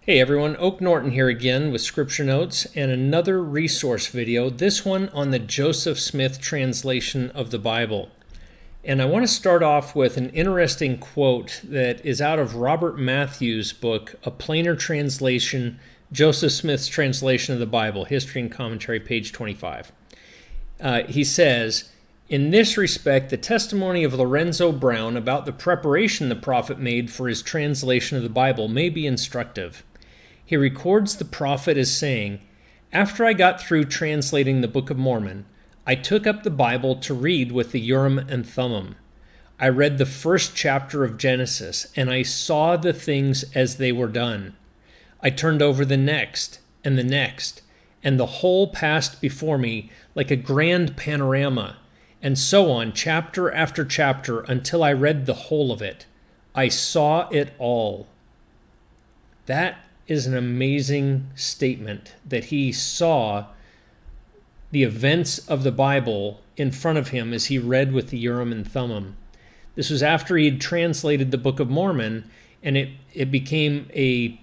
Hey everyone, Oak Norton here again with Scripture Notes and another resource video, this one on the Joseph Smith translation of the Bible. And I want to start off with an interesting quote that is out of Robert Matthews' book, A Plainer Translation, Joseph Smith's Translation of the Bible, History and Commentary, page 25. He says, "In this respect, the testimony of Lorenzo Brown about the preparation the prophet made for his translation of the Bible may be instructive. He records the prophet as saying, 'After I got through translating the Book of Mormon, I took up the Bible to read with the Urim and Thummim. I read the first chapter of Genesis, and I saw the things as they were done. I turned over the next, and the whole passed before me like a grand panorama, and so on, chapter after chapter, until I read the whole of it. I saw it all.'" That is an amazing statement, that he saw the events of the Bible in front of him as he read with the Urim and Thummim. This was after he had translated the Book of Mormon, and it became a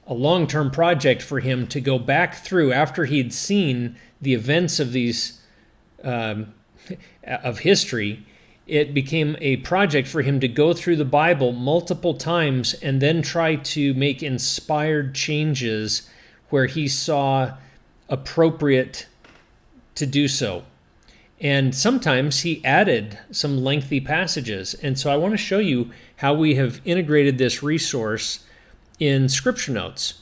long-term project for him to go back through after he had seen the events of these of history. It became a project for him to go through the Bible multiple times and then try to make inspired changes where he saw appropriate to do so. And sometimes he added some lengthy passages. And so I want to show you how we have integrated this resource in Scripture Notes.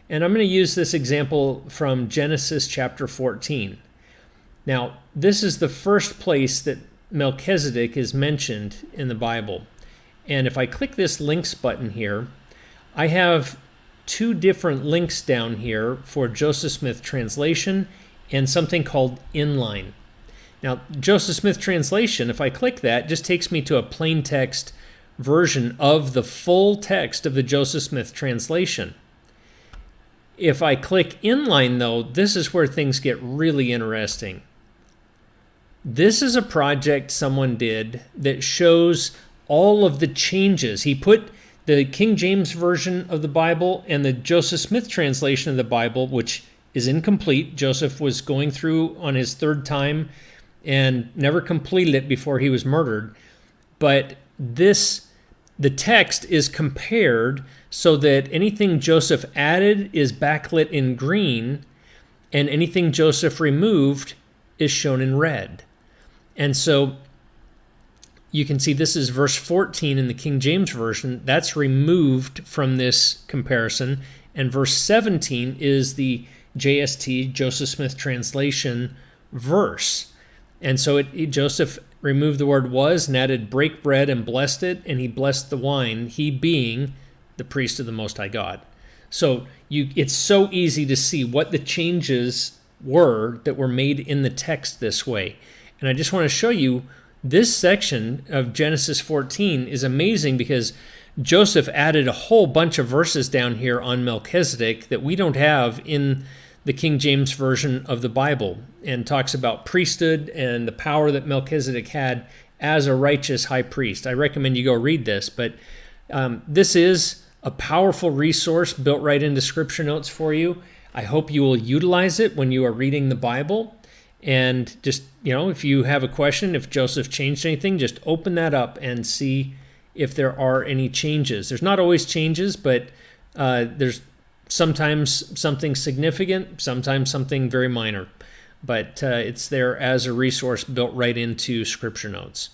And I'm going to use this example from Genesis chapter 14. Now, this is the first place that Melchizedek is mentioned in the Bible. And if I click this links button here, I have two different links down here for Joseph Smith translation and something called inline. Now, Joseph Smith translation, if I click that, just takes me to a plain text version of the full text of the Joseph Smith translation. If I click inline, though, this is where things get really interesting. This is a project someone did that shows all of the changes. He put the King James Version of the Bible and the Joseph Smith translation of the Bible, which is incomplete. Joseph was going through on his third time and never completed it before he was murdered. But the text is compared so that anything Joseph added is backlit in green, and anything Joseph removed is shown in red. And so you can see this is verse 14 in the King James Version. That's removed from this comparison. And verse 17 is the JST, Joseph Smith translation verse. And so Joseph removed the word was and added break bread and blessed it, and he blessed the wine, he being the priest of the Most High God. So it's so easy to see what the changes were that were made in the text this way. And I just want to show you this section of Genesis 14 is amazing because Joseph added a whole bunch of verses down here on Melchizedek that we don't have in the King James Version of the Bible, and talks about priesthood and the power that Melchizedek had as a righteous high priest. I recommend you go read this, but this is a powerful resource built right into Scripture Notes for you. I hope you will utilize it when you are reading the Bible. And just, if you have a question, if Joseph changed anything, just open that up and see if there are any changes. There's not always changes, but there's sometimes something significant, sometimes something very minor. But it's there as a resource built right into Scripture Notes.